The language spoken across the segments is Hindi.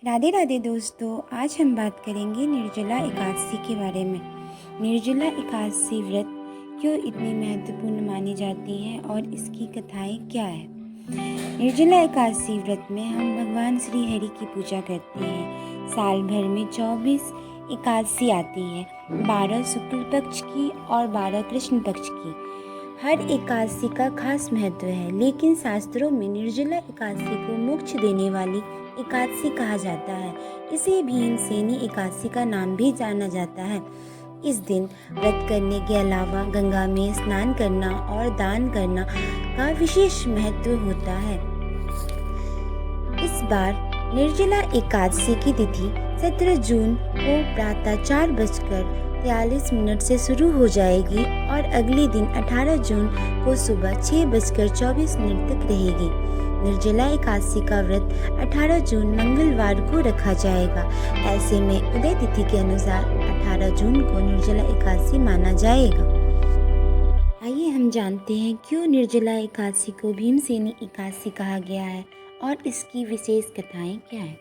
राधे राधे दोस्तों, आज हम बात करेंगे निर्जला एकादशी के बारे में। निर्जला एकादशी व्रत क्यों इतनी महत्वपूर्ण मानी जाती है और इसकी कथाएं क्या है। निर्जला एकादशी व्रत में हम भगवान श्री हरि की पूजा करते हैं। साल भर में 24 एकादशी आती है, 12 शुक्ल पक्ष की और 12 कृष्ण पक्ष की। हर एकादशी का खास महत्व है, लेकिन शास्त्रों में निर्जला एकादशी को मोक्ष देने वाली एकादशी कहा जाता है। इसे भीमसेनी एकादशी का नाम भी जाना जाता है। इस दिन व्रत करने के अलावा गंगा में स्नान करना और दान करना का विशेष महत्व होता है। इस बार निर्जला एकादशी की तिथि 17 जून को प्रातः 4:43 से शुरू हो जाएगी और अगले दिन 18 जून को सुबह 6:24 तक रहेगी। निर्जला एकादशी का व्रत 18 जून मंगलवार को रखा जाएगा। ऐसे में उदय तिथि के अनुसार 18 जून को निर्जला एकादशी माना जाएगा। आइए हम जानते हैं क्यों निर्जला एकादशी को भीमसेनी एकादशी कहा गया है और इसकी विशेष कथाएं क्या हैं।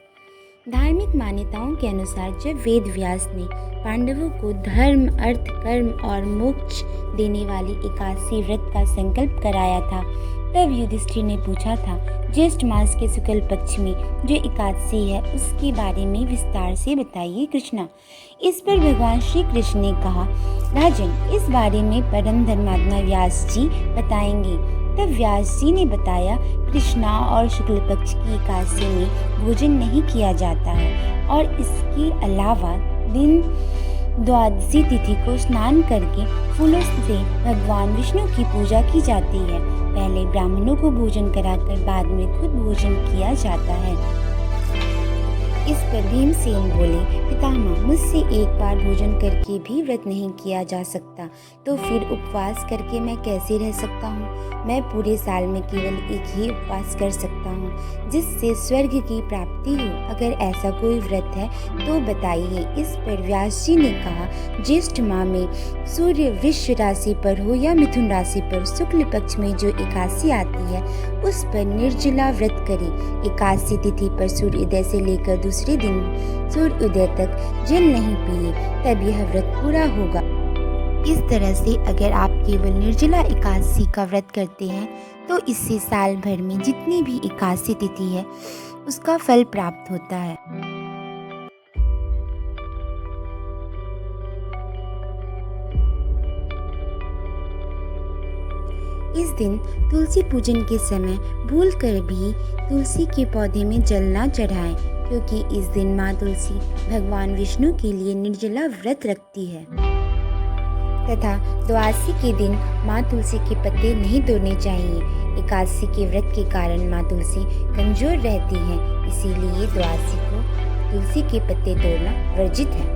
धार्मिक मान्यताओं के अनुसार जब वेद व्यास ने पांडवों को धर्म, अर्थ, कर्म और मोक्ष देने वाली एकादशी व्रत का संकल्प कराया था, तब युधिष्ठिर ने पूछा था, ज्येष्ठ मास के शुक्ल पक्ष में जो एकादशी है उसके बारे में विस्तार से बताइए कृष्णा। इस पर भगवान श्री कृष्ण ने कहा, राजन, इस बारे में परम धर्मात्मा व्यास जी बताएंगे। तब व्यास जी ने बताया, कृष्णा और शुक्ल पक्ष की एकादशी में भोजन नहीं किया जाता है और इसके अलावा दिन द्वादशी तिथि को स्नान करके फूलों से भगवान विष्णु की पूजा की जाती है। पहले ब्राह्मणों को भोजन कराकर बाद में खुद भोजन किया जाता है। इस पर भीमसेन बोले, पितामह, मुझसे एक बार भोजन करके भी व्रत नहीं किया जा सकता, तो फिर उपवास करके मैं कैसे रह सकता हूँ। मैं पूरे साल में केवल एक ही उपवास कर सकता हूँ जिससे स्वर्ग की प्राप्ति हो। अगर ऐसा कोई व्रत है तो बताइए। इस पर व्यास जी ने कहा, ज्येष्ठ माह में सूर्य वृष राशि पर हो या मिथुन राशि पर शुक्ल पक्ष में जो एकादशी आती है उस पर निर्जला व्रत करें। एकादशी तिथि पर सूर्योदय से लेकर दूसरे दिन सूर्योदय तक जल नहीं पिए, तब यह व्रत पूरा होगा। इस तरह से अगर आप केवल निर्जला एकादशी का व्रत करते हैं तो इससे साल भर में जितनी भी एकादशी तिथि है उसका फल प्राप्त होता है। इस दिन तुलसी पूजन के समय भूल कर भी तुलसी के पौधे में जल न चढ़ाएं, क्योंकि इस दिन माँ तुलसी भगवान विष्णु के लिए निर्जला व्रत रखती है। तथा द्वादशी के दिन माँ तुलसी के पत्ते नहीं तोड़ने चाहिए। एकादशी के व्रत के कारण माँ तुलसी कमजोर रहती हैं, इसीलिए द्वादशी को तुलसी के पत्ते तोड़ना वर्जित है।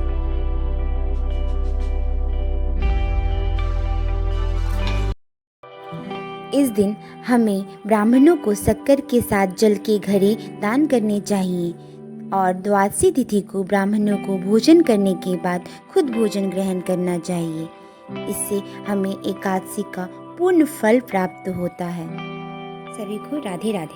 इस दिन हमें ब्राह्मणों को शक्कर के साथ जल के घड़े दान करने चाहिए और द्वादशी तिथि को ब्राह्मणों को भोजन करने के बाद खुद भोजन ग्रहण करना चाहिए। इससे हमें एकादशी का पूर्ण फल प्राप्त होता है। सभी को राधे राधे।